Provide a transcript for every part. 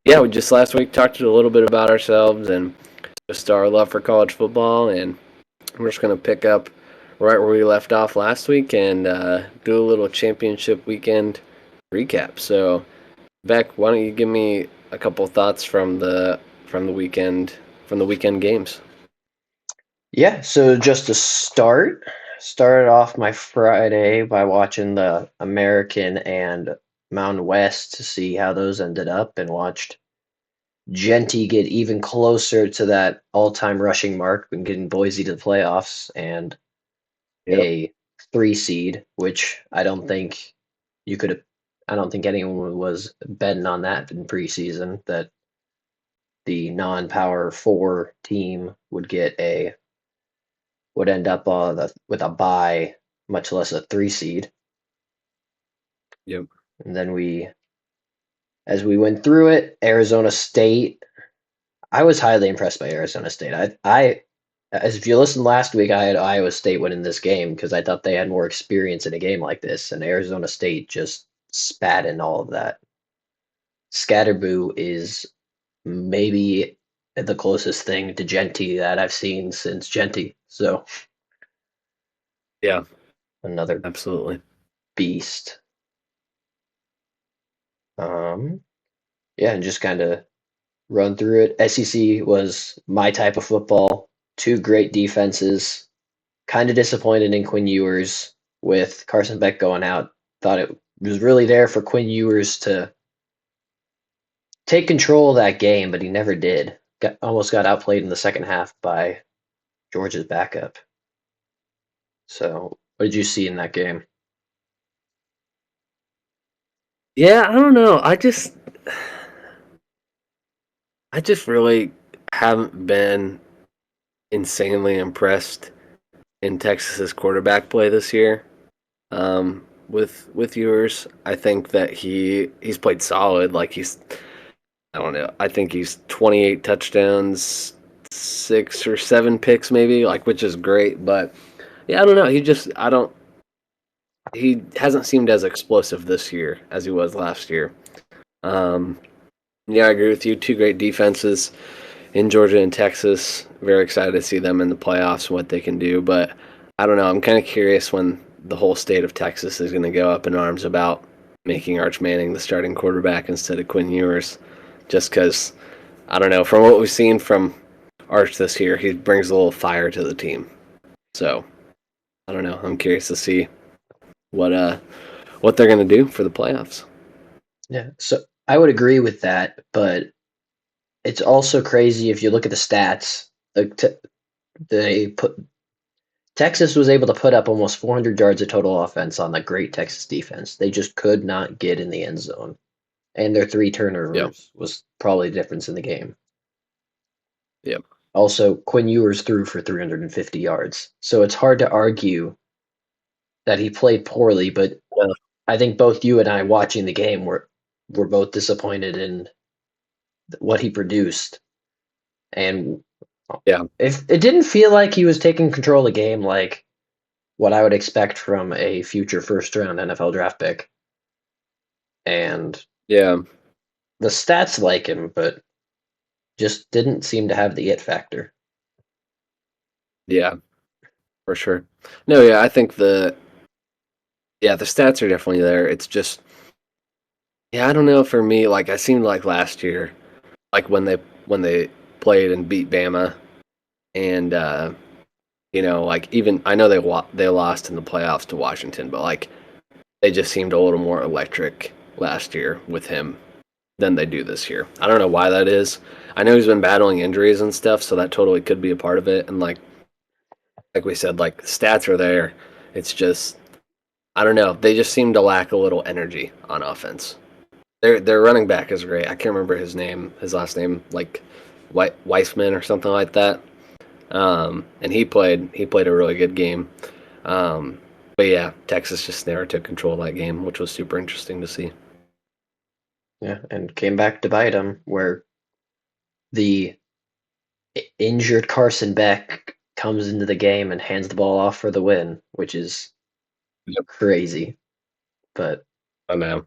Yeah, we just last week talked a little bit about ourselves and just our love for college football, and we're just going to pick up right where we left off last week and do a little championship weekend recap. So, Beck, why don't you give me a couple thoughts from the weekend games? Yeah, so just to started off my Friday by watching the American and Mountain West to see how those ended up and watched Genty get even closer to that all-time rushing mark when getting Boise to the playoffs and Yep. a 3 seed, which you could have I don't think anyone was betting on that in preseason that the non-power 4 team would end up with a bye, much less a 3 seed. Yep. And then as we went through it, Arizona State. I was highly impressed by Arizona State. As if you listened last week, I had Iowa State winning this game because I thought they had more experience in a game like this, and Arizona State just spat in all of that. Scatterboo is maybe the closest thing to Genty that I've seen since Genty. So Yeah, another absolutely. beast. Um, yeah, and just kind of run through it. SEC was my type of football. Two great defenses. Kind of disappointed in Quinn Ewers with Carson Beck going out. Thought it was really there for Quinn Ewers to take control of that game, but he never did. Almost got outplayed in the second half by Georgia's backup. So, what did you see in that game? Yeah, I don't know. I just really haven't been insanely impressed in Texas's quarterback play this year. With yours, I think that he's played solid. Like I don't know. I think he's 28 touchdowns, 6 or 7 picks maybe, like which is great. But yeah, I don't know. I don't. He hasn't seemed as explosive this year as he was last year. Um, yeah, I agree with you. Two great defenses in Georgia and Texas. Very excited to see them in the playoffs and what they can do. But I don't know. I'm kind of curious when the whole state of Texas is going to go up in arms about making Arch Manning the starting quarterback instead of Quinn Ewers. Just because, I don't know, from what we've seen from Arch this year, he brings a little fire to the team. So, I don't know. I'm curious to see what uh what they're going to do for the playoffs. Yeah, so I would agree with that, but it's also crazy if you look at the stats. Like they put Texas was able to put up almost 400 yards of total offense on the great Texas defense. They just could not get in the end zone, and their 3 turnovers Yep. was probably the difference in the game. Yep. Also, Quinn Ewers threw for 350 yards, so it's hard to argue that he played poorly. But Yeah. I think both you and I watching the game were both disappointed in what he produced, and Yeah. if it didn't feel like he was taking control of the game, like what I would expect from a future first round NFL draft pick. And Yeah. the stats like him, but just didn't seem to have the it factor. Yeah. For sure. No, yeah, I think the stats are definitely there. It's just yeah, I don't know for me, like I seemed like last year, like when they played and beat Bama and like even I know they lost in the playoffs to Washington, but like they just seemed a little more electric last year with him than they do this year. I don't know why that is. I know he's been battling injuries and stuff, so that totally could be a part of it. And like we said, like the stats are there. It's just I don't know. They just seem to lack a little energy on offense. Their running back is great. I can't remember his last name, like Weissman or something like that. And he played a really good game. Um, but yeah, Texas just never took control of that game, which was super interesting to see. Yeah, and came back to bite him where the injured Carson Beck comes into the game and hands the ball off for the win, which is Yep. crazy. But I know.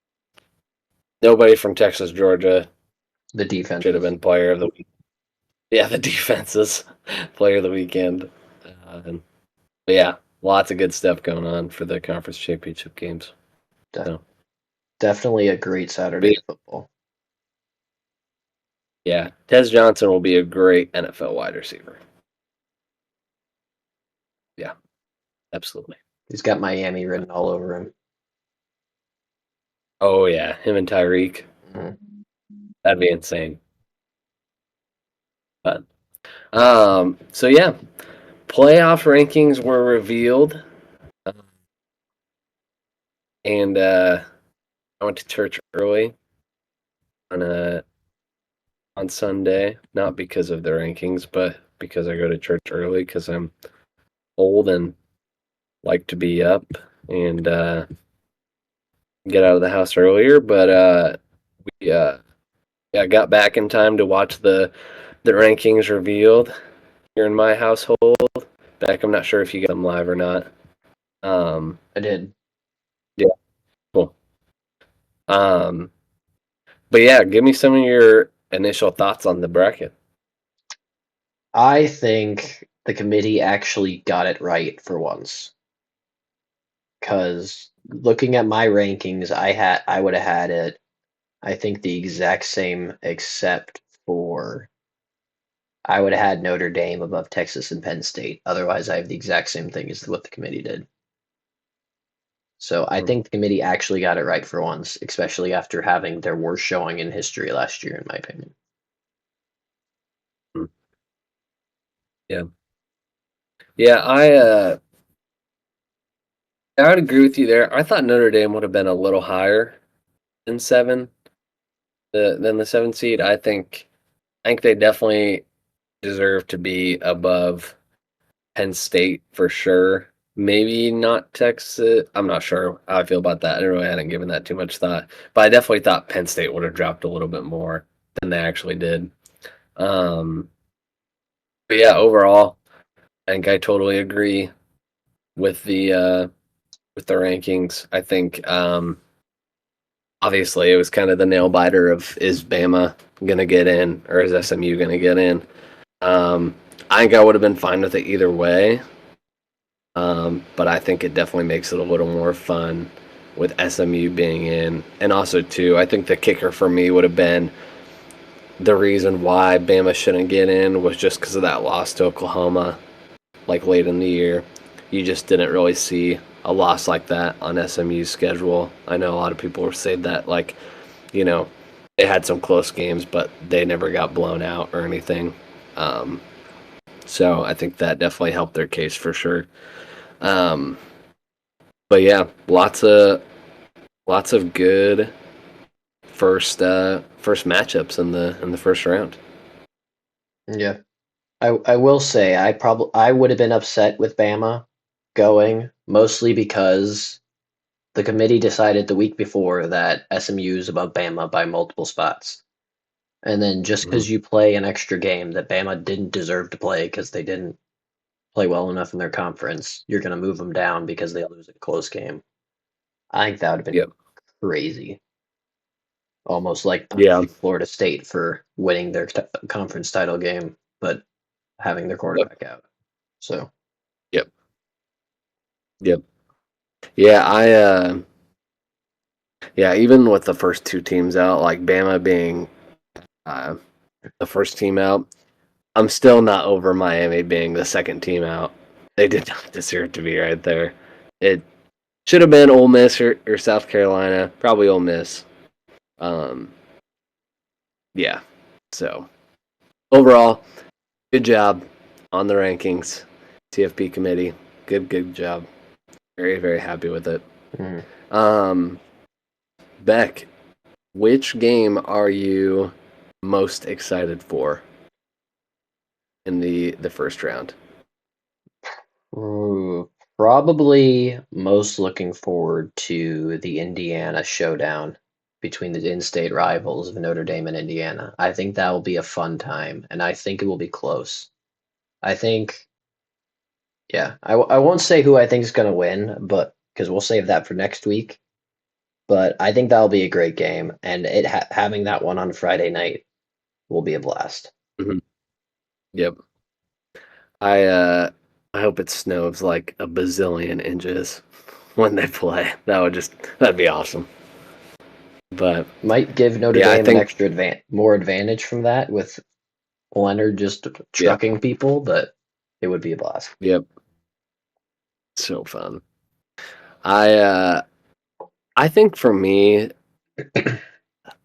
Nobody from Texas, Georgia The should have defenses. been player of the week. Yeah, the defenses player of the weekend. And, but yeah, lots of good stuff going on for the conference championship games. De- So, Definitely a great but Saturday of football. yeah, Tez Johnson will be a great NFL wide receiver. Yeah, absolutely. He's got Miami written all over him. Oh yeah, him and Tyreek. Mhm. That'd be insane. But so yeah, playoff rankings were revealed, and I went to church early on on Sunday, not because of the rankings, but because I go to church early because I'm old and like to be up and get out of the house earlier. But we yeah, got back in time to watch the rankings revealed here in my household. Beck, I'm not sure if you got them live or not. Um, I did. yeah, cool. Um, but yeah, give me some of your initial thoughts on the bracket. I think the committee actually got it right for once. Because looking at my rankings, I would have had it, I think the exact same, except for I would have had Notre Dame above Texas and Penn State. Otherwise, I have the exact same thing as what the committee did. So I Mm, think the committee actually got it right for once, especially after having their worst showing in history last year, in my opinion. mm, yeah, yeah. I would agree with you there. I thought Notre Dame would have been a little higher than seven, than the seven seed. I think they definitely deserve to be above Penn State for sure. Maybe not Texas. I'm not sure how I feel about that. I really hadn't given that too much thought, but I definitely thought Penn State would have dropped a little bit more than they actually did. Um, but yeah, overall, I think I totally agree with the rankings. I think obviously it was kind of the nail biter of is Bama gonna get in or is SMU gonna get in? Um, I think I would have been fine with it either way. But I think it definitely makes it a little more fun with SMU being in. And also, too, I think the kicker for me would have been the reason why Bama shouldn't get in was just because of that loss to Oklahoma, like late in the year. You just didn't really see a loss like that on SMU's schedule. I know a lot of people were saying that, like, you know, they had some close games, but they never got blown out or anything. Um, so I think that definitely helped their case for sure. Um, but yeah, lots of good first matchups in the first round. Yeah. I will say I would have been upset with Bama going, mostly because the committee decided the week before that SMU is above Bama by multiple spots. And then just Mm-hmm. because you play an extra game that Bama didn't deserve to play because they didn't play well enough in their conference, you're going to move them down because they lose a close game. I think that would have been Yep. crazy. Almost like Yeah. punishing Florida State for winning their conference title game, but having their Yep. quarterback out. So, Yep. Yep. Yeah. Yeah. Even with the first two teams out, like Bama being uh, the first team out, I'm still not over Miami being the second team out. They did not deserve to be right there. It should have been Ole Miss or South Carolina, probably Ole Miss. Um, yeah. So overall, good job on the rankings, TFP committee. Good job. Very, very happy with it. mm, Um, Beck, which game are you most excited for in the first round? ooh, probably most looking forward to the Indiana showdown between the in-state rivals of Notre Dame and Indiana. I think that will be a fun time, and I think it will be close. I think, yeah, I won't say who I think is going to win, but because we'll save that for next week. but I think that'll be a great game, and having that one on Friday night will be a blast. Mhm. Yep. I hope it snows like a bazillion inches when they play. That'd be awesome. But Might give Notre yeah, I Dame an think extra more advantage from that with Leonard just yeah, trucking people, but it would be a blast. yep. So fun. I uh I think for me,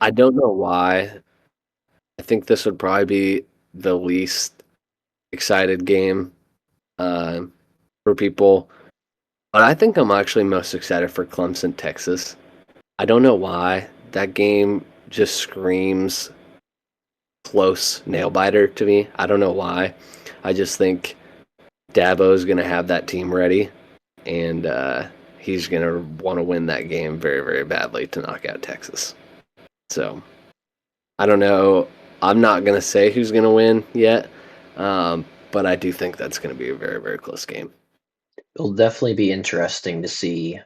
I don't know why. I think this would probably be the least excited game uh, for people. But I think I'm actually most excited for Clemson, Texas. I don't know why. That game just screams close nail biter to me. I don't know why. I just think Dabo's going to have that team ready, and he's going to want to win that game very, very badly to knock out Texas. So I don't know. I'm not going to say who's going to win yet, but I do think that's going to be a very, very close game. It'll definitely be interesting to see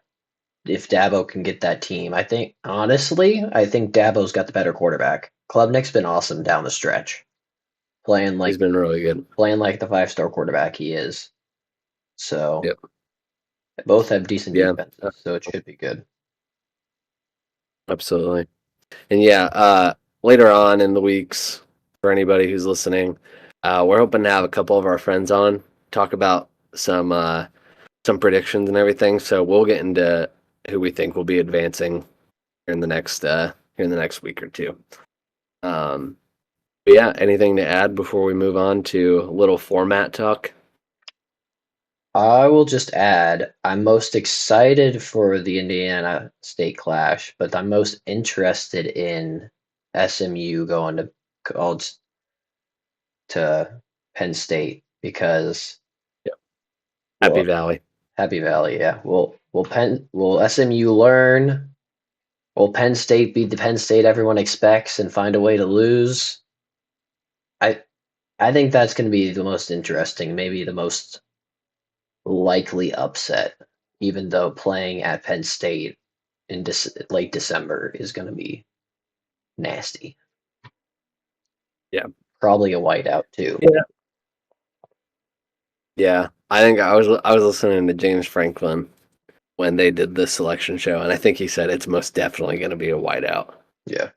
if Dabo can get that team. I think honestly, I think Dabo's got the better quarterback. Klubnik's been awesome down the stretch, playing He's like been really good. the 5-star quarterback he is. So Yep. both have decent Yeah. defenses, so it should be good. Absolutely. And yeah, later on in the weeks, for anybody who's listening, we're hoping to have a couple of our friends on talk about some predictions and everything. So we'll get into who we think will be advancing here in the next week or two. Um, but yeah, anything to add before we move on to a little format talk? I will just add, I'm most excited for the Indiana State clash, but I'm most interested in SMU going to Penn State because Yep. Happy well, Valley. Happy Valley, yeah. Will SMU learn? Will Penn State be the Penn State everyone expects and find a way to lose? I I think that's going to be the most interesting, maybe the most likely upset, even though playing at Penn State in late December is going to be nasty. Yeah. Probably a whiteout too. Yeah. Yeah. I think I was listening to James Franklin when they did the selection show, and I think he said it's most definitely going to be a whiteout. Yeah,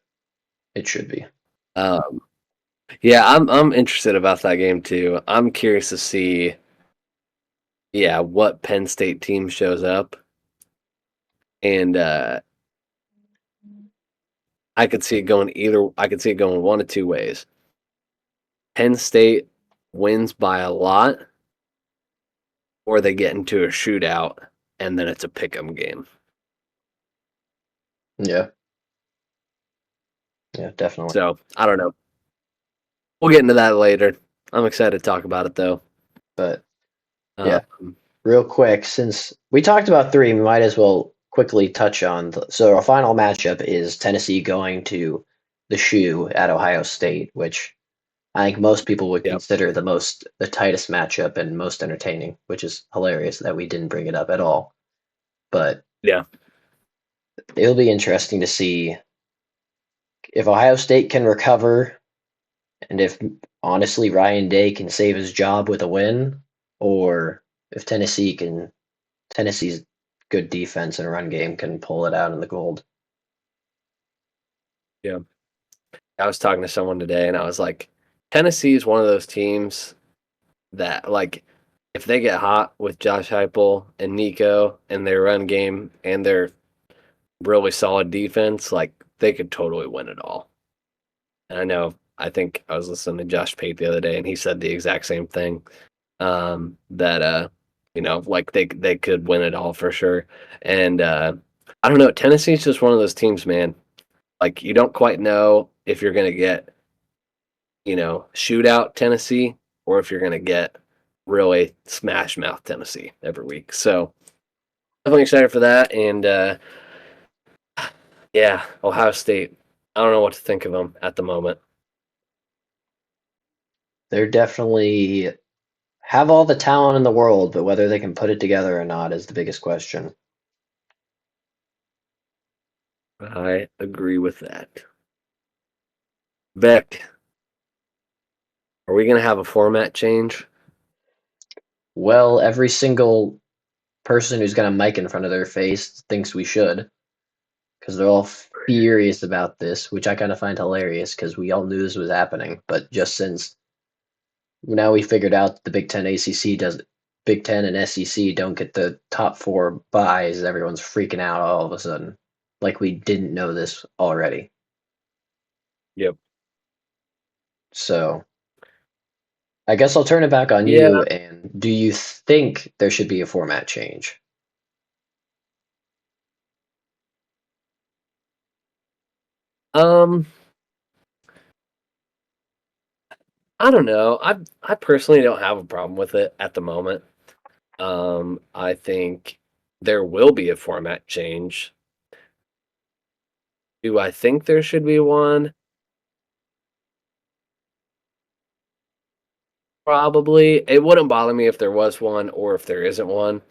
it should be. Um, yeah, I'm interested about that game too. I'm curious to see, yeah, what Penn State team shows up, and I could see it going either. I could see it going one of two ways. Penn State wins by a lot, or they get into a shootout, and then it's a pick'em game. Yeah, yeah, definitely. So I don't know. We'll get into that later. I'm excited to talk about it though. But yeah, Um, real quick, since we talked about three, we might as well quickly touch on. So our final matchup is Tennessee going to the Shoe at Ohio State, which I think most people would yeah, consider the tightest matchup and most entertaining, which is hilarious that we didn't bring it up at all. But yeah, it'll be interesting to see if Ohio State can recover and if honestly Ryan Day can save his job with a win, or if Tennessee's good defense and run game can pull it out in the gold. yeah. I was talking to someone today, and I was like, Tennessee is one of those teams that, like, if they get hot with Josh Heupel and Nico and their run game and their really solid defense, like, they could totally win it all. And I know, I think I was listening to Josh Pate the other day, and he said the exact same thing. That like they could win it all for sure. And I don't know, Tennessee's just one of those teams, man. Like you don't quite know if you're gonna get shootout Tennessee or if you're going to get really smash mouth Tennessee every week. So definitely excited for that. And yeah, Ohio State. I don't know what to think of them at the moment. They're definitely have all the talent in the world, but whether they can put it together or not is the biggest question. I agree with that. Beck, are we going to have a format change? Well, every single person who's got a mic in front of their face thinks we should, because they're all furious about this, which I kind of find hilarious because we all knew this was happening. But just since now we figured out the Big Ten ACC does, Big Ten and SEC don't get the top four buys, everyone's freaking out all of a sudden, like we didn't know this already. Yep. So I guess I'll turn it back on Yeah. you. And do you think there should be a format change? Um, I don't know. I personally don't have a problem with it at the moment. I think there will be a format change. Do I think there should be one? Probably. It wouldn't bother me if there was one or if there isn't one.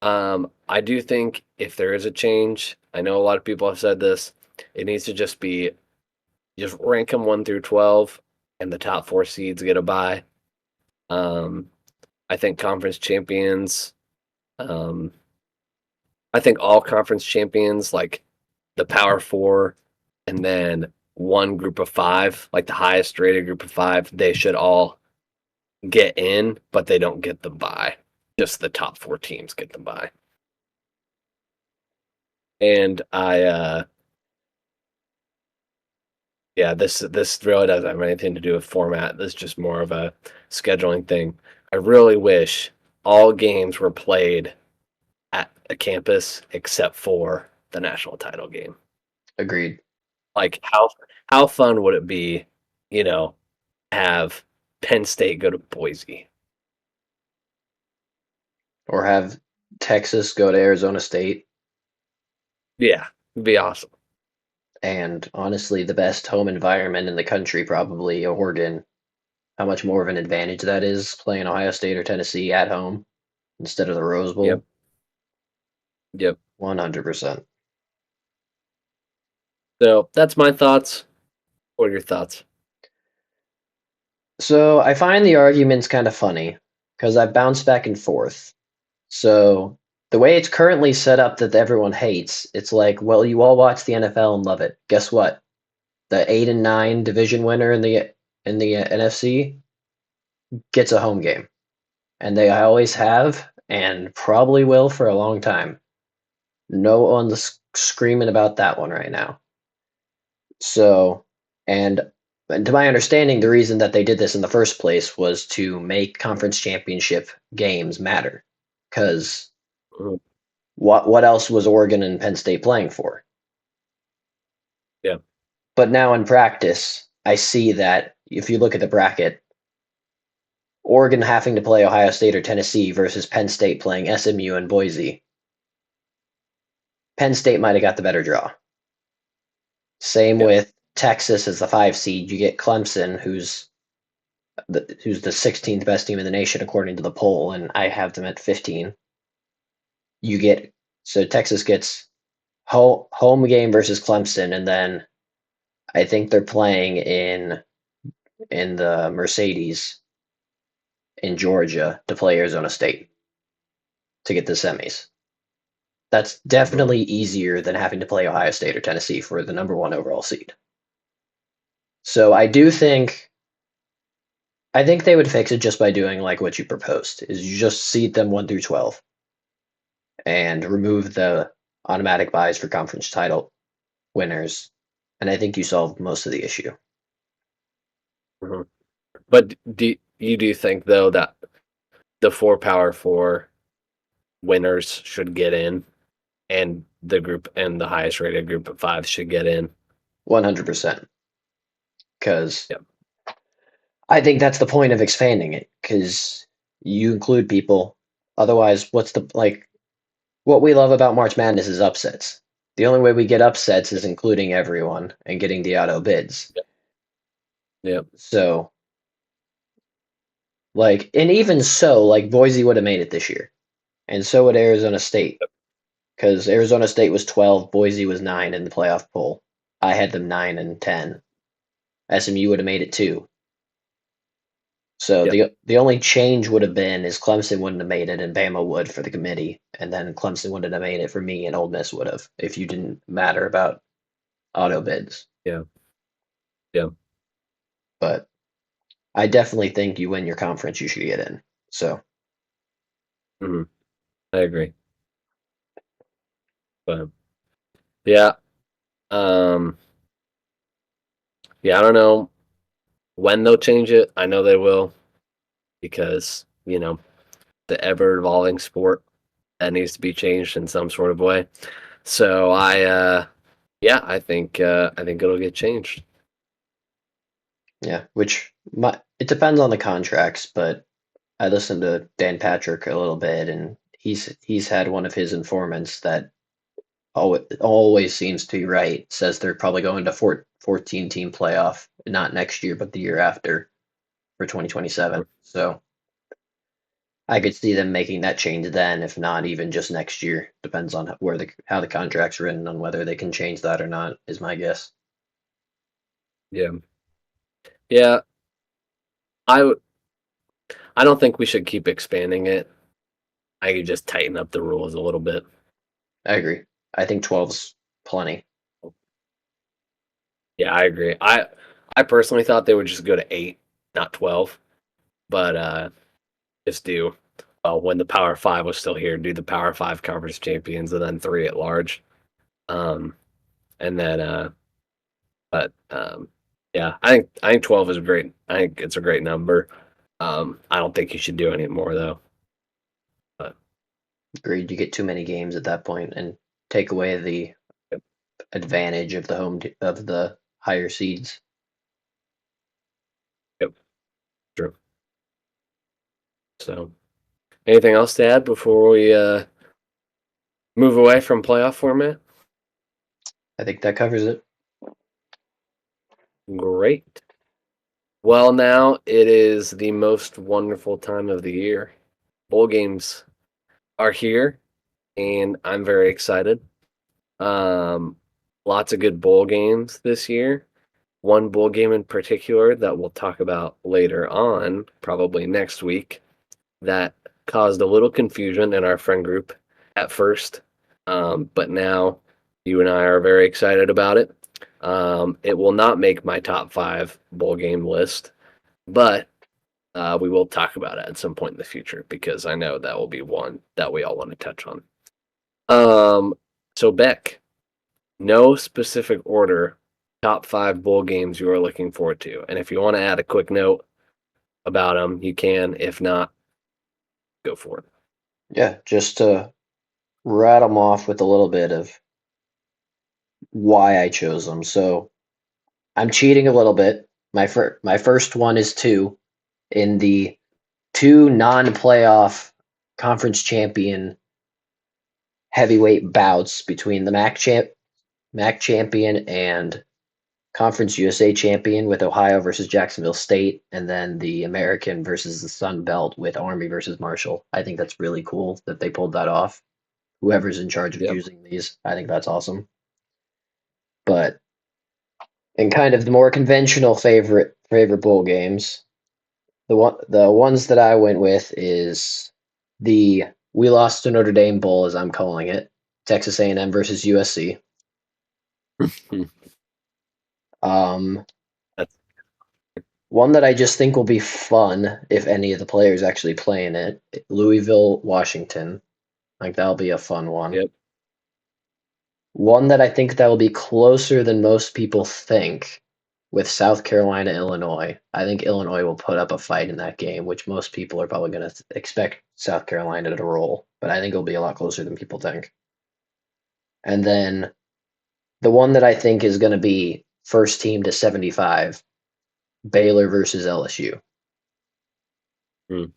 I do think if there is a change, I know a lot of people have said this, it needs to just be just rank them 1 through 12 and the top 4 seeds get a bye. Um, I think conference champions, um, I think all conference champions, like the Power Four, and then one group of five, like the highest rated group of five, they should all get in, but they don't get the bye. Just the top 4 teams get the bye. And yeah, this really doesn't have anything to do with format. This is just more of a scheduling thing. I really wish all games were played at a campus except for the national title game. Agreed. Like how fun would it be, you know, have Penn State go to Boise? Or have Texas go to Arizona State. Yeah, it'd be awesome. And honestly, the best home environment in the country, probably Oregon. How much more of an advantage that is playing Ohio State or Tennessee at home instead of the Rose Yep, Bowl. yep. 100%. So that's my thoughts. What are your thoughts? So I find the arguments kind of funny because I bounce back and forth. So the way it's currently set up that everyone hates, it's like, well, you all watch the NFL and love it. Guess what? The 8 and 9 division winner in the NFC gets a home game, and they always have, and probably will for a long time. No one's screaming about that one right now. So, and, and to my understanding, the reason that they did this in the first place was to make conference championship games matter. Because Mhm. what else was Oregon and Penn State playing for? Yeah. But now in practice, I see that if you look at the bracket, Oregon having to play Ohio State or Tennessee versus Penn State playing SMU and Boise, Penn State might have got the better draw. Same Yeah. with Texas as the 5 seed. You get Clemson, who's the 16th best team in the nation according to the poll, and I have them at 15. You get so Texas gets home game versus Clemson, and then I think they're playing in the Mercedes in Georgia to play Arizona State to get the semis. That's Mhm. definitely easier than having to play Ohio State or Tennessee for the number one overall seed. So I think they would fix it just by doing like what you proposed, is you just seed them 1 through 12 and remove the automatic buys for conference title winners. And I think you solved most of the issue. Mhm. But do you think though that the 4 Power 4 winners should get in, and the highest rated group of 5 should get in? 100%. Because Yep. I think that's the point of expanding it. Because you include people. Otherwise, what's the like? What we love about March Madness is upsets. The only way we get upsets is including everyone and getting the auto bids. Yep. Yep. So, like, and even so, like Boise would have made it this year, and so would Arizona State. because Arizona State was 12, Boise was 9 in the playoff poll. I had them 9 and 10. SMU would have made it 2. So Yep. the only change would have been is Clemson wouldn't have made it and Bama would for the committee, and then Clemson wouldn't have made it for me and Ole Miss would have if you didn't matter about auto bids. Yeah. Yeah. But I definitely think you win your conference, you should get in. So Hmm. I agree. But yeah. Um, yeah, I don't know when they'll change it. I know they will because, the ever evolving sport that needs to be changed in some sort of way. So yeah, I think it'll get changed. yeah, it depends on the contracts, but I listened to Dan Patrick a little bit, and he's had one of his informants that always seems to be right. Says they're probably going to 14 team playoff, not next year, but the year after for 2027. So I could see them making that change then, if not even just next year. Depends on how the contract's written on whether they can change that or not. Is my guess. Yeah. Yeah. I w- I don't think we should keep expanding it. I could just tighten up the rules a little bit. I agree. I think 12's plenty. Yeah, I agree. I personally thought they would just go to 8, not 12, but just do well when the Power 5 was still here, do the Power 5 conference champions and then 3 at large. Um and then but yeah, I think 12 is great. I think it's a great number. I don't think you should do any more though. But Agreed. You get too many games at that point and take away the yep, advantage of of the higher seeds. yep, true. So, anything else to add before we move away from playoff format? I think that covers it. Great. Well, now it is the most wonderful time of the year. Bowl games are here, and I'm very excited. Um, Lots of good bowl games this year. One bowl game in particular that we'll talk about later on, probably next week, that caused a little confusion in our friend group at first, but now you and I are very excited about it. It will not make my top 5 bowl game list, but we will talk about it at some point in the future because I know that will be one that we all want to touch on. Um, so Beck, no specific order, top 5 bowl games you are looking forward to, and if you want to add a quick note about them, you can. If not, go for it. Yeah, just to rattle them off with a little bit of why I chose them. So I'm cheating a little bit. My first one is two in the two non-playoff conference champion heavyweight bouts between the MAC champion and Conference USA champion with Ohio versus Jacksonville State, and then the American versus the Sun Belt with Army versus Marshall. I think that's really cool that they pulled that off. Whoever's in charge of Yep. choosing these, I think that's awesome. But in kind of the more conventional favorite bowl games, the ones that I went with is the we lost to Notre Dame Bowl, as I'm calling it, Texas A&M versus USC. Um, That's One that I just think will be fun if any of the players actually play in it, Louisville, Washington. Like that'll be a fun one. yep. One that I think that will be closer than most people think with South Carolina, Illinois. I think Illinois will put up a fight in that game, which most people are probably going to expect South Carolina to roll, but I think it'll be a lot closer than people think. And then the one that I think is going to be first team to 75, Baylor versus LSU. Mm,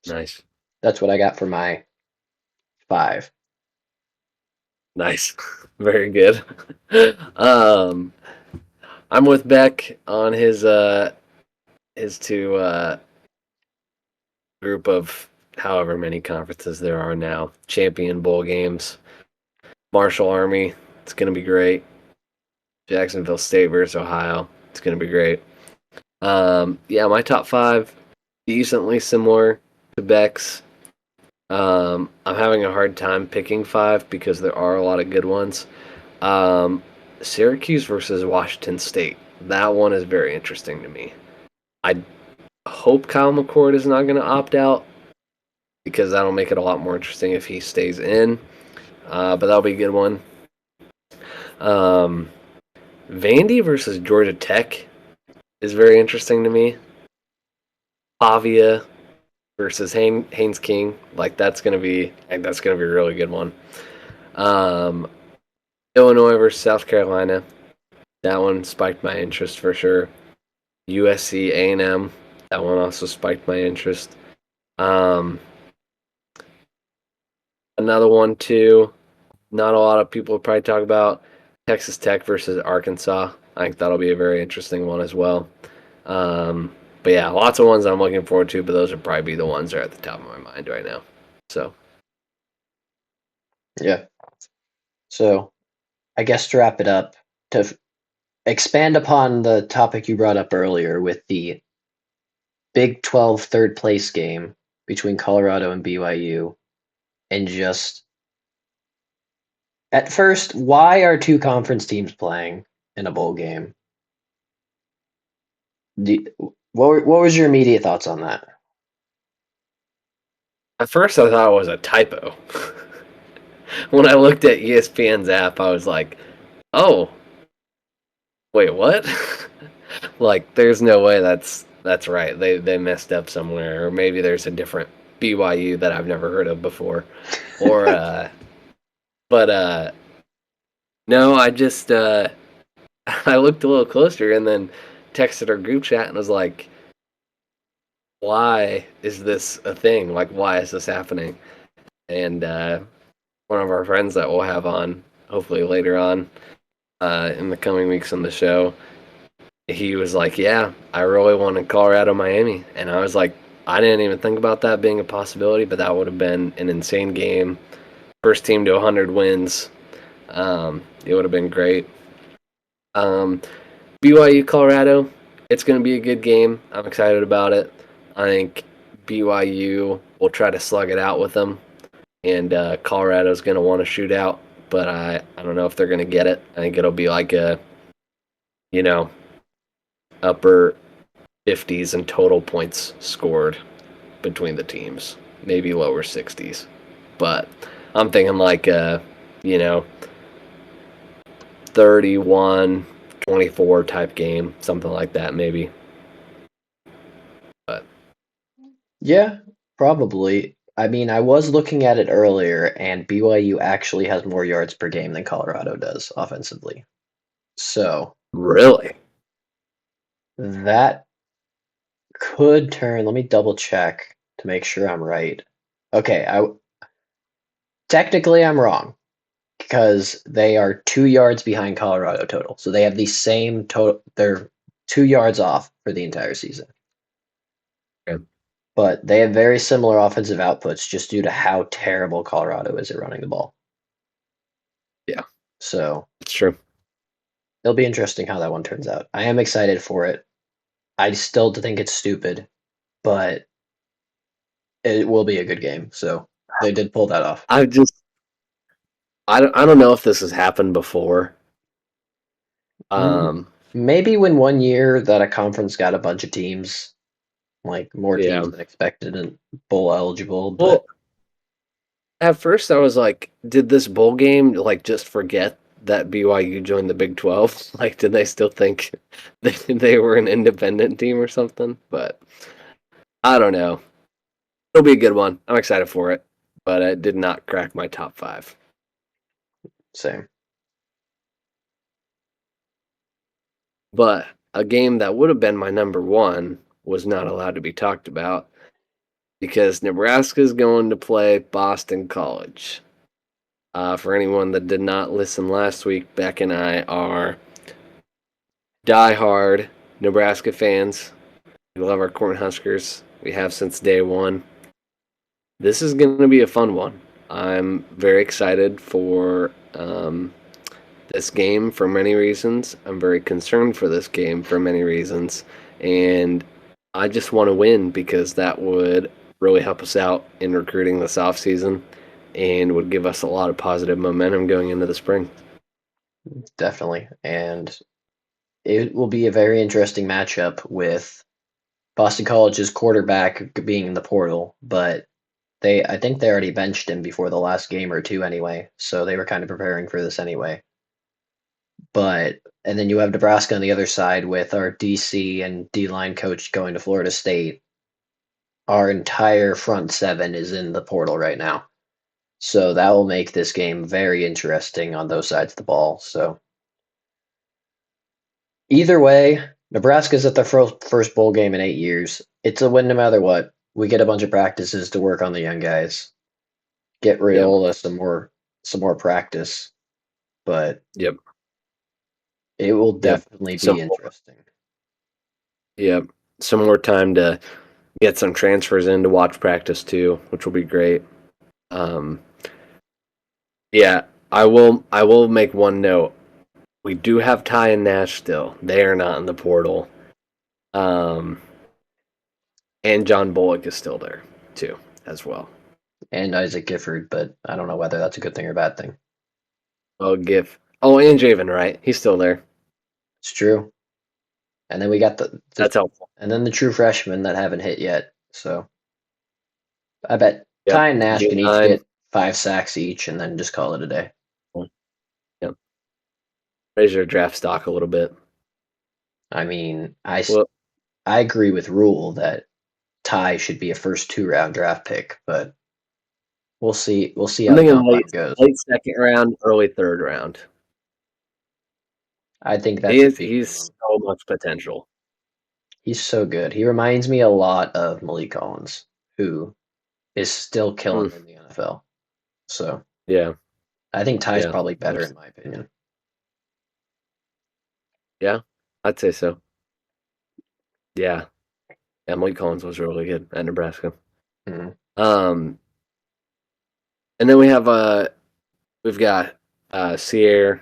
nice. That's what I got for my 5. Nice. Very good. um, I'm with Beck on his two group of however many conferences there are now. Champion Bowl games. Marshall Army. It's going to be great. Jacksonville State versus Ohio. It's going to be great. Yeah, my top five, decently similar to Beck's. I'm having a hard time picking five because there are a lot of good ones. Um, Syracuse versus Washington State. That one is very interesting to me. I hope Kyle McCord is not going to opt out because that'll make it a lot more interesting if he stays in. But that'll be a good one. Um, Vandy versus Georgia Tech is very interesting to me. Pavia versus Haynes King, that's gonna be a really good one. Um, Illinois versus South Carolina, that one spiked my interest for sure. USC A&M, that one also spiked my interest. Um, Another one too, not a lot of people probably talk about Texas Tech versus Arkansas. I think that'll be a very interesting one as well. Um, but yeah, lots of ones I'm looking forward to, but those would probably be the ones that are at the top of my mind right now. So Yeah. So I guess to wrap it up, to expand upon the topic you brought up earlier with the Big 12 third place game between Colorado and BYU, and just at first, why are two conference teams playing in a bowl game? What was your immediate thoughts on that? at first I thought it was a typo. When I looked at ESPN's app, I was like, "Oh, wait, what?" Like, there's no way that's right. They messed up somewhere, or maybe there's a different BYU that I've never heard of before, or but no, I just I looked a little closer and then texted our group chat and was like, "Why is this a thing? Like, why is this happening?" And one of our friends that we'll have on hopefully later on in the coming weeks on the show, he was like, "Yeah, I really wanted Colorado Miami," and I was like, "I didn't even think about that being a possibility, but that would have been an insane game. First team to 100 wins. It would have been great." Um, BYU Colorado, it's going to be a good game. I'm excited about it. I think BYU will try to slug it out with them, and Colorado's going to want to shoot out, but I don't know if they're going to get it. I think it'll be like a, you know, upper 50s in total points scored between the teams, maybe lower 60s. But I'm thinking like a, you know, 31-24 type game, something like that maybe. But Yeah, probably. I mean, I was looking at it earlier, and BYU actually has more yards per game than Colorado does offensively. So really, that could turn. Let me double check to make sure I'm right. Okay, I technically I'm wrong because they are 2 yards behind Colorado total. So they have the same total. They're 2 yards off for the entire season. okay. But they have very similar offensive outputs just due to how terrible Colorado is at running the ball. Yeah, So it's true. it'll be interesting how that one turns out. I am excited for it. I still think it's stupid, but it will be a good game. So they did pull that off. I just I don't know if this has happened before. Mm, Um, maybe when one year that a conference got a bunch of teams, like more yeah. teams than expected and bowl eligible, but Well, at first I was like, did this bowl game like just forget that BYU joined the Big 12? Like, did they still think they were an independent team or something? But I don't know. It'll be a good one. I'm excited for it, but it did not crack my top five. same. But a game that would have been my number one was not allowed to be talked about because Nebraska's going to play Boston College. For anyone that did not listen last week, Beck and I are diehard Nebraska fans. We love our Cornhuskers. We have since day one. this is going to be a fun one. I'm very excited for this game for many reasons. I'm very concerned for this game for many reasons. And I just want to win because that would really help us out in recruiting this offseason and would give us a lot of positive momentum going into the spring. Definitely. And it will be a very interesting matchup with Boston College's quarterback being in the portal, but I think they already benched him before the last game or two anyway, so they were kind of preparing for this anyway. But and then you have Nebraska on the other side with our DC and D line coach going to Florida State. Our entire front seven is in the portal right now. So that will make this game very interesting on those sides of the ball. So either way, Nebraska's at their first bowl game in 8 years. It's a win no matter what. We get a bunch of practices to work on the young guys. Get Yep. Rayola some more practice, but Yep. it will Yep. definitely Some be interesting. yep. Some more time to get some transfers in to watch practice too, which will be great. Um, yeah, I will make one note. We do have Ty and Nash still. They are not in the portal. Um, and John Bullock is still there too, as well. And Isaac Gifford, but I don't know whether that's a good thing or a bad thing. Oh, Giff. Oh, and Javen, right? He's still there. It's true. And then we got the That's helpful. and then the true freshmen that haven't hit yet. So I bet Yep. Ty and Nash can each J9. get 5 sacks each and then just call it a day. Yep. Raise your draft stock a little bit. I mean, I Well, I agree with Rule that Ty should be a first 2 round draft pick, but we'll see. We'll see I'm how the thinking late, combine goes. late second round, early third round. I think He that's a is big he's minimum. so much potential. He's so good. He reminds me a lot of Malik Collins, who is still Hmm. killing in the NFL. So Yeah, I think Ty's yeah, probably better Abs- in my opinion. yeah. I'd say so. Yeah, Emily Collins was really good at Nebraska. Mhm. Um, and then we've got Sierra.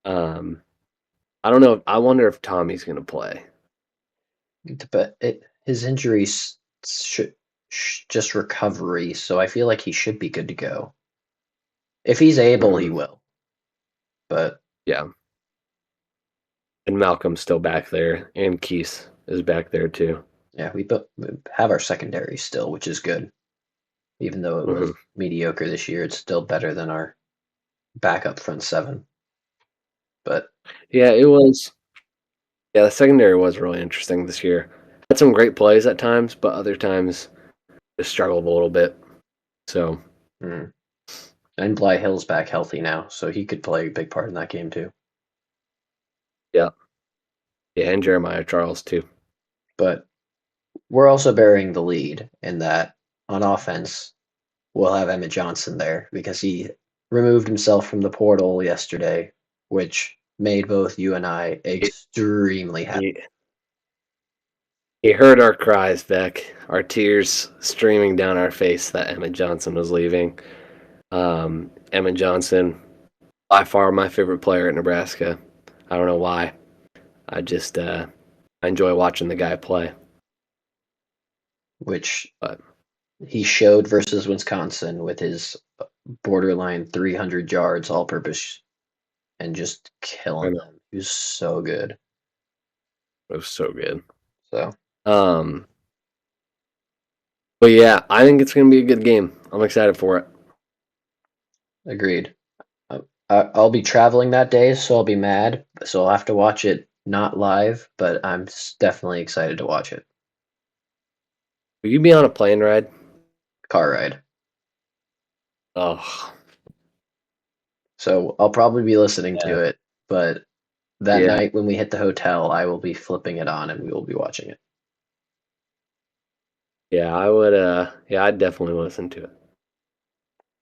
Um, I don't know. I wonder if Tommy's gonna play. But his injuries should just recovery, so I feel like he should be good to go. If he's able, he Hmm. will. But Yeah, and Malcolm's still back there, and Keese is back there too. yeah, we have our secondary still, which is good. Even though it was Hmm. mediocre this year, it's still better than our backup front seven. But Yeah, it was. Yeah, the secondary was really interesting this year. Had some great plays at times, but other times just struggled a little bit. So mm, and Bly Hill's back healthy now, so he could play a big part in that game too. yeah, yeah, and Jeremiah Charles too. But we're also burying the lead in that on offense, we'll have Emmett Johnson there because he removed himself from the portal yesterday, which made both you and I He, extremely happy. he, he heard our cries, Beck, our tears streaming down our face that Emmett Johnson was leaving. Emmett Johnson, by far my favorite player at Nebraska. I don't know why. I just I enjoy watching the guy play. Which But he showed versus Wisconsin with his borderline 300 yards all purpose and just I killing know them. He was so good. it was so good. So Um, but yeah, I think it's gonna be a good game. I'm excited for it. agreed. I'll be traveling that day, so I'll be mad. So I'll have to watch it not live, but I'm definitely excited to watch it. Will you be on a plane ride? Car ride. Oh, So I'll probably be listening yeah, to it, but that yeah, night when we hit the hotel, I will be flipping it on and we will be watching it. yeah. I would. Yeah, I'd definitely listen to it.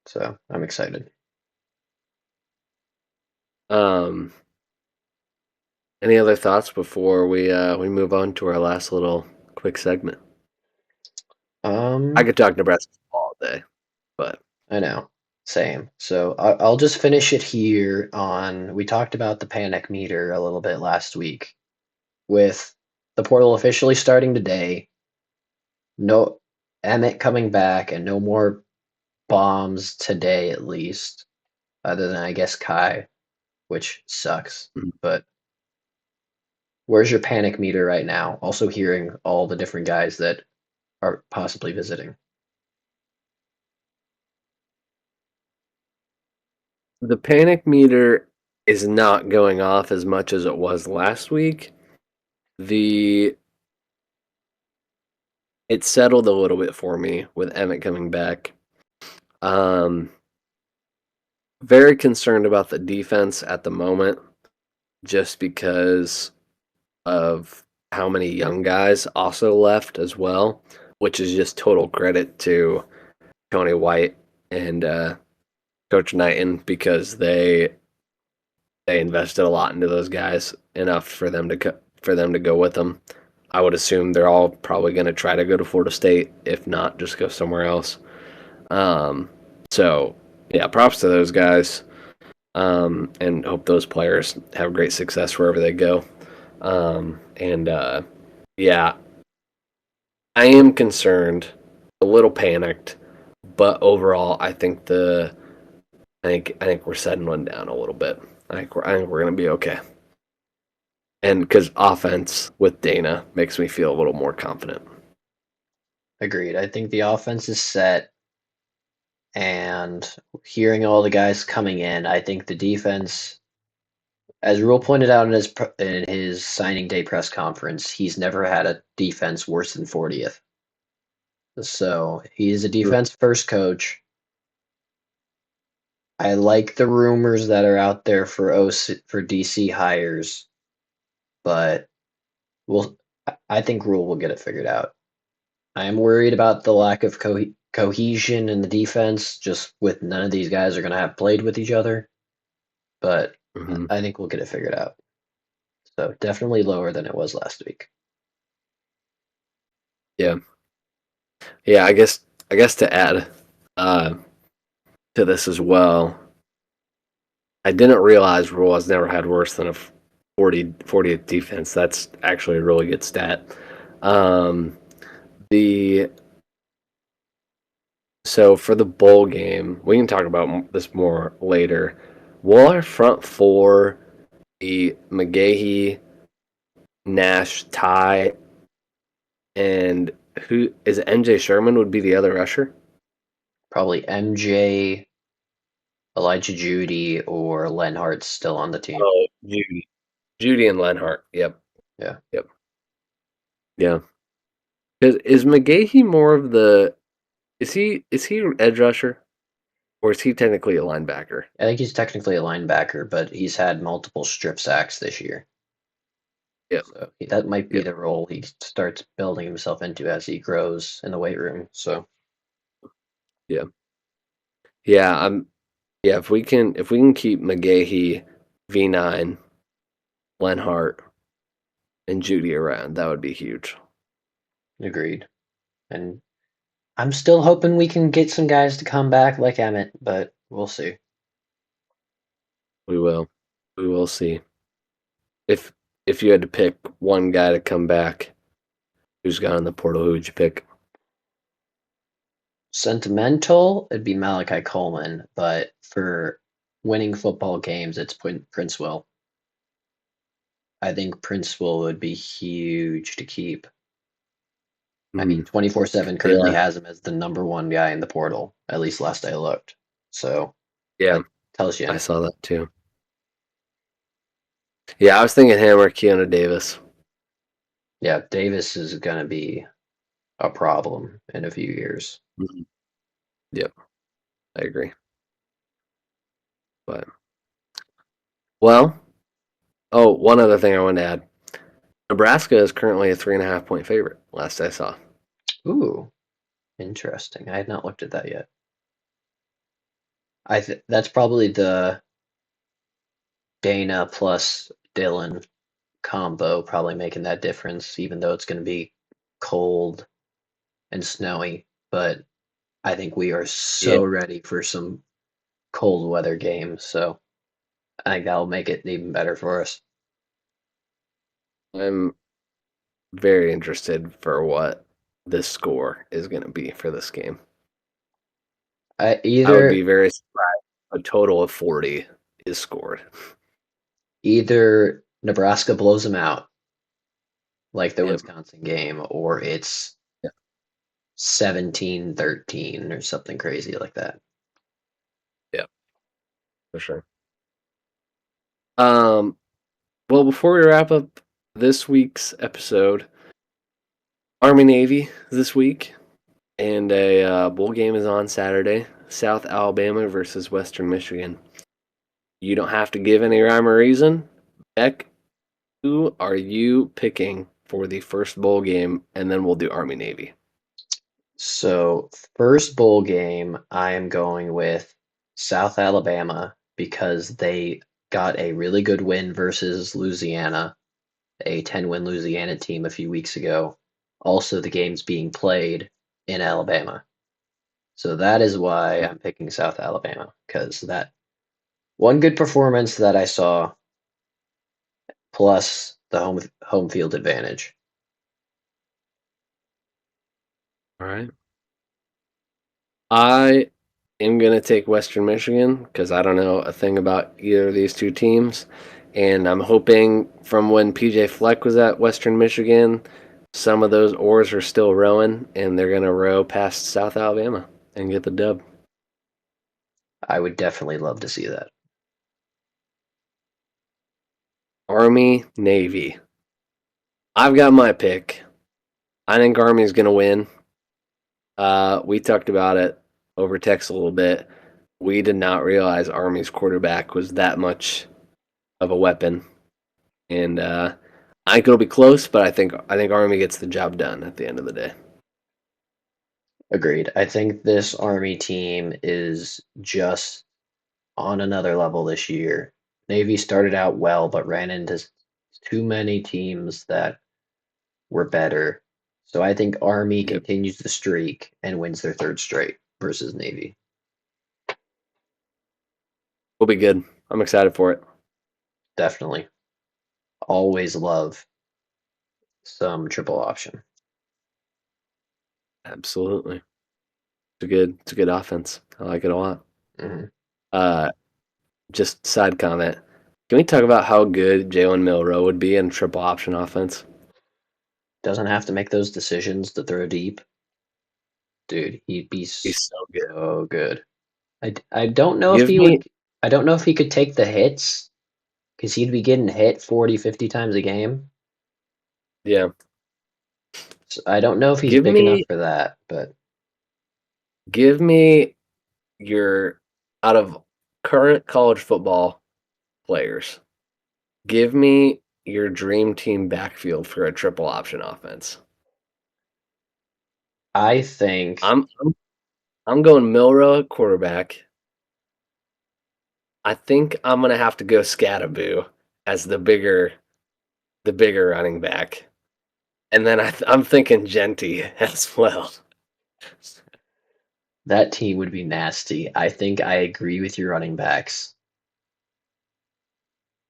So I'm excited. Um, any other thoughts before we move on to our last little quick segment? I Um, could talk Nebraska But I know. Same. So I'll just finish it here on. We talked about the panic meter a little bit last week with the portal officially starting today. No Emmett coming back and no more bombs today, at least, other than I guess Kai, which sucks. mm, But where's your panic meter right now? Also hearing all the different guys that are possibly visiting. the panic meter is not going off as much as it was last week. The It settled a little bit for me with Emmett coming back. Um, Very concerned about the defense at the moment, just because of how many young guys also left as well, which is just total credit to Tony White and Coach Knighton because they invested a lot into those guys, enough for them to go with them. I would assume they're all probably going to try to go to Florida State, if not, just go somewhere else. Um, so yeah, props to those guys, and hope those players have great success wherever they go. And yeah, I am concerned, a little panicked, but overall, I think we're settling down a little bit. I think we're gonna be okay. And because offense with Dana makes me feel a little more confident. Agreed. I think the offense is set, and hearing all the guys coming in, I think the defense, as Rule pointed out in his signing day press conference, he's never had a defense worse than 40th. So he is a defense first coach. I like the rumors that are out there for for DC hires, but we'll. I think Rule will get it figured out. I am worried about the lack of cohesion in the defense, just with none of these guys are going to have played with each other. But Mm-hmm. I think we'll get it figured out. So definitely lower than it was last week. Yeah, yeah. I guess to add uh, to this as well, I didn't realize Rule has never had worse than a 40th defense. That's actually a really good stat. Um, the So for the bowl game, we can talk about this more later. Will our front four be McGahee, Nash, Ty, and who is it? MJ Sherman would be the other rusher? Probably MJ, Elijah Judy, or Lenhart's still on the team. Oh, Judy and Lenhart. Yep, Yeah. yep, yeah. Is McGahee more of the? Is he edge rusher, or is he technically a linebacker? I think he's technically a linebacker, but he's had multiple strip sacks this year. Yep, So that might be yep, the role he starts building himself into as he grows in the weight room. So yeah, yeah. Yeah. If we can keep McGahee, V9, Lenhart, and Judy around, that would be huge. agreed. And I'm still hoping we can get some guys to come back like Emmett, but we'll see. We will. We will see. If if you had to pick one guy to come back who's gone in the portal, who would you pick? Sentimental, it'd be Malachi Coleman, but for winning football games, it's Prince Will. I think Prince Will would be huge to keep. I mean, Hmm. 24/7 currently Yeah, has him as the number one guy in the portal, at least last I looked. So yeah, that tells you I anything. saw that too. Yeah, I was thinking him or Keanu Davis. Yeah, Davis is going to be a problem in a few years. Mhm. Yep, I agree. But well, oh, one other thing I wanted to add: Nebraska is currently a 3.5 point favorite. Last I saw. Ooh, interesting. I had not looked at that yet. That's probably the Dana plus Dylan combo probably making that difference, even though it's going to be cold and snowy. But I think we are so Yeah, ready for some cold weather games. So I think that'll make it even better for us. I'm very interested for what the score is going to be for this game. I would be Either very surprised if a total of 40 is scored. either Nebraska blows them out like the Yep. Wisconsin game, or it's Yeah, 17-13 or something crazy like that. yeah, for sure. Um, well, before we wrap up this week's episode, Army Navy this week, and a bowl game is on Saturday. South Alabama versus Western Michigan. You don't have to give any rhyme or reason. Beck, who are you picking for the first bowl game? And then we'll do Army Navy. So, first bowl game, I am going with South Alabama because they got a really good win versus Louisiana, a 10-win Louisiana team a few weeks ago. Also, the game's being played in Alabama. So that is why I'm picking South Alabama because that one good performance that I saw plus the home field advantage. All right. I am going to take Western Michigan because I don't know a thing about either of these two teams. And I'm hoping from when PJ Fleck was at Western Michigan, some of those oars are still rowing and they're going to row past South Alabama and get the dub. I would definitely love to see that. Army, Navy. I've got my pick. I think Army's going to win. We talked about it over text a little bit. We did not realize Army's quarterback was that much of a weapon. And I think it'll be close, but I think Army gets the job done at the end of the day. Agreed. I think this Army team is just on another level this year. Navy started out well, but ran into too many teams that were better. So I think Army Yep, continues the streak and wins their third straight versus Navy. we'll be good. I'm excited for it. Definitely. Always love some triple option. Absolutely, it's a good offense. I like it a lot. Hmm. Uh, just side comment. Can we talk about how good Jalen Milroe would be in triple option offense? Doesn't have to make those decisions to throw deep. Dude, he'd be He's so good. so good. I don't know if Give he me, would. I don't know if he could take the hits because he'd be getting hit 40, 50 times a game. yeah, So I don't know if he's give big enough me, for that, but give me your out of current college football players. Give me your dream team backfield for a triple option offense. I think I'm going Milrow at quarterback. I think I'm gonna have to go Scattaboo as the bigger running back, and then I'm thinking Genty as well. that team would be nasty. I think I agree with your running backs.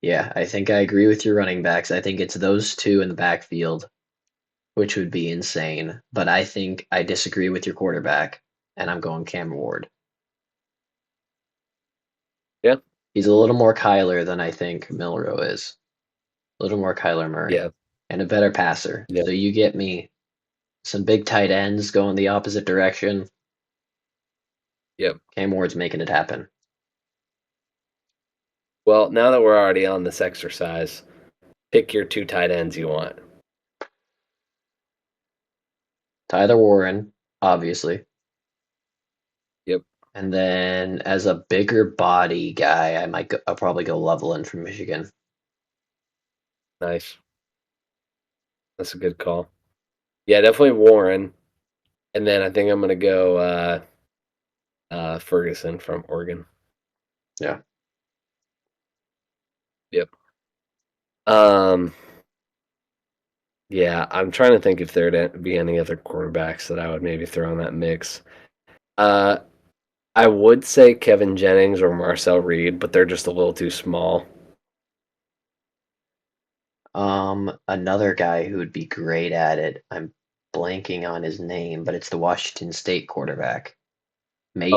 Yeah, I think I agree with your running backs. I think it's those two in the backfield, which would be insane. But I think I disagree with your quarterback, and I'm going Cam Ward. Yeah, He's a little more Kyler than I think Milrow is. A little more Kyler Murray yeah, and a better passer. yeah, So you get me some big tight ends going the opposite direction. yep. Cam Ward's making it happen. Well, now that we're already on this exercise, pick your two tight ends you want. Tyler Warren, obviously. Yep, And then as a bigger body guy, I'll probably go Loveland from Michigan. nice. That's a good call. Yeah, definitely Warren, and then I think I'm gonna go Ferguson from Oregon. Yeah. Yep. Um, yeah, I'm trying to think if there'd be any other quarterbacks that I would maybe throw in that mix. Uh, I would say Kevin Jennings or Marcel Reed, but they're just a little too small. Another guy who would be great at it. I'm blanking on his name, but it's the Washington State quarterback. Oh, Matey?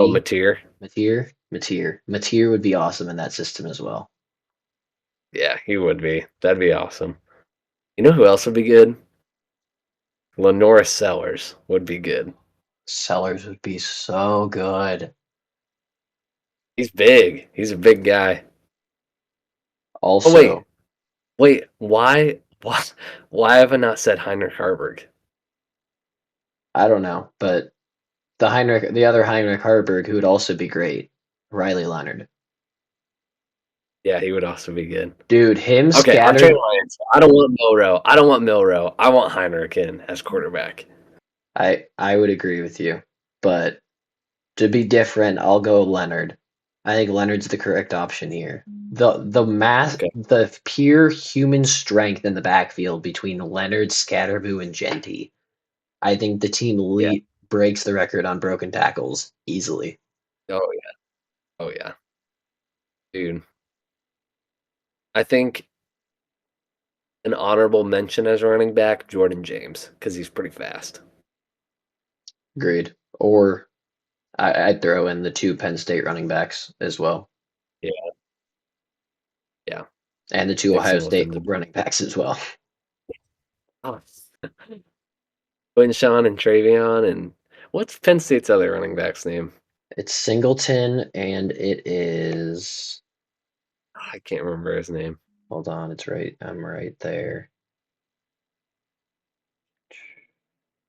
Mateer. Mateer would be awesome in that system as well. Yeah, he would be. That'd be awesome. You know who else would be good? Lenora Sellers would be good. Sellers would be so good. He's big. He's a big guy. Oh Also, wait. Why? What? Why have I not said Heinrich Harburg? I don't know, but the other Heinrich Harburg, who would also be great, Riley Leonard. Yeah, he would also be good. Dude, him Okay, I'm changing scattered. my answer. I don't want Milrow. I don't want Milrow. I want Heinrich in as quarterback. I would agree with you, but to be different, I'll go Leonard. I think Leonard's the correct option here. Okay. The pure human strength in the backfield between Leonard, Scatterboo, and Genty. I think the team Yeah. breaks the record on broken tackles easily. Oh yeah. Oh yeah. Dude. I think an honorable mention as running back, Jordan James, because he's pretty fast. Agreed. Or I'd throw in the two Penn State running backs as well, Yeah. Yeah. and the two Nick Ohio State Singleton's a running backs as well. oh. Quinshawn and Travion and what's Penn State's other running back's name? It's Singleton, and it is. I can't remember his name. Hold on, it's right. I'm right there.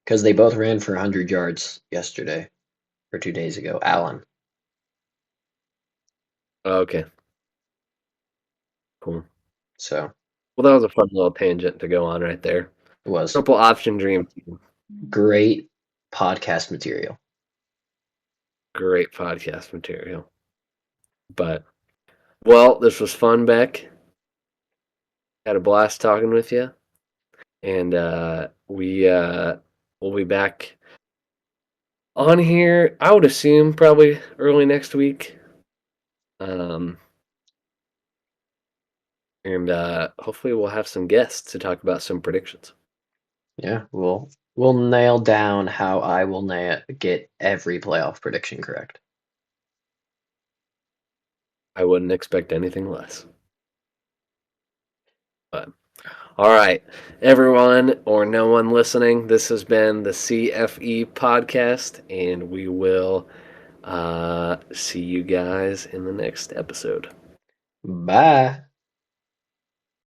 Because they both ran for 100 yards yesterday or 2 days ago. Allen. Oh, okay. Cool. So Well, that was a fun little tangent to go on right there. it was Purple option dream team. great podcast material. Great podcast material. But well, this was fun, Beck. Had a blast talking with you. And we'll be back on here, I would assume probably early next week. Um and hopefully we'll have some guests to talk about some predictions. Yeah, we'll nail down how I will get every playoff prediction correct. I wouldn't expect anything less. But all right, everyone or no one listening, this has been the CFE podcast, and we will see you guys in the next episode. Bye.